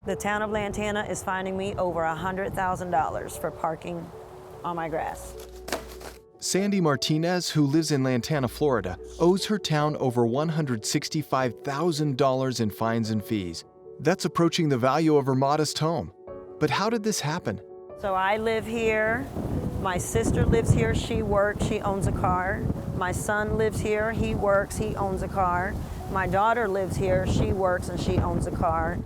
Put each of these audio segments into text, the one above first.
The town of Lantana is fining me over $100,000 for parking on my grass. Sandy Martinez, who lives in Lantana, Florida, owes her town over $165,000 in fines and fees. That's approaching the value of her modest home. But how did this happen? So I live here, my sister lives here, she works, she owns a car. My son lives here, he works, he owns a car. My daughter lives here, she works and she owns a car.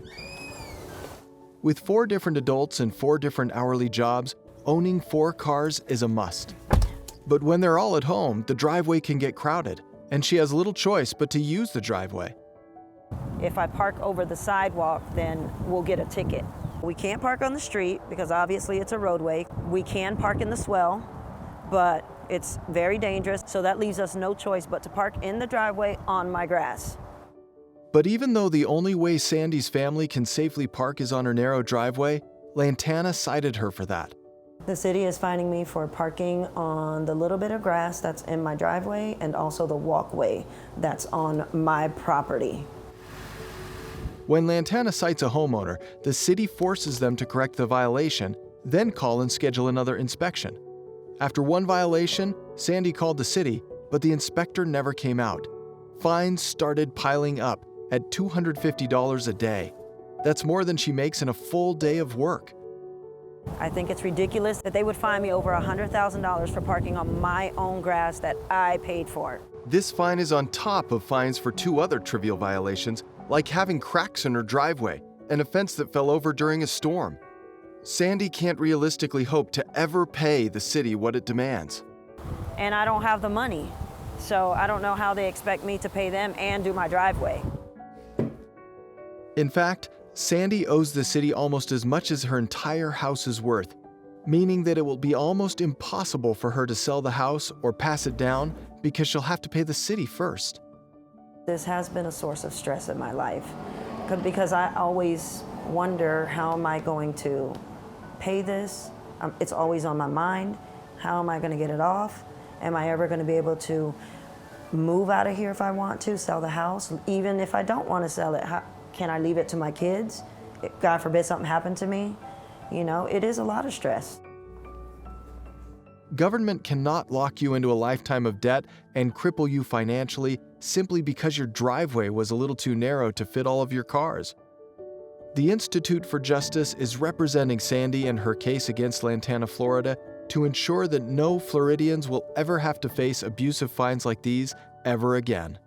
With 4 different adults and 4 different hourly jobs, owning 4 cars is a must. But when they're all at home, the driveway can get crowded, and she has little choice but to use the driveway. If I park over the sidewalk, then we'll get a ticket. We can't park on the street because obviously it's a roadway. We can park in the swell, but it's very dangerous, so that leaves us no choice but to park in the driveway on my grass. But even though the only way Sandy's family can safely park is on her narrow driveway, Lantana cited her for that. The city is fining me for parking on the little bit of grass that's in my driveway and also the walkway that's on my property. When Lantana cites a homeowner, the city forces them to correct the violation, then call and schedule another inspection. After one violation, Sandy called the city, but the inspector never came out. Fines started piling up at $250 a day. That's more than she makes in a full day of work. I think it's ridiculous that they would fine me over $100,000 for parking on my own grass that I paid for. This fine is on top of fines for 2 other trivial violations, like having cracks in her driveway, an offense that fell over during a storm. Sandy can't realistically hope to ever pay the city what it demands. And I don't have the money, so I don't know how they expect me to pay them and do my driveway. In fact, Sandy owes the city almost as much as her entire house is worth, meaning that it will be almost impossible for her to sell the house or pass it down because she'll have to pay the city first. This has been a source of stress in my life because I always wonder, how am I going to pay this? It's always on my mind. How am I going to get it off? Am I ever going to be able to move out of here if I want to, sell the house? Even if I don't want to sell it, can I leave it to my kids? If, God forbid, something happened to me. You know, it is a lot of stress. Government cannot lock you into a lifetime of debt and cripple you financially simply because your driveway was a little too narrow to fit all of your cars. The Institute for Justice is representing Sandy in her case against Lantana, Florida, to ensure that no Floridians will ever have to face abusive fines like these ever again.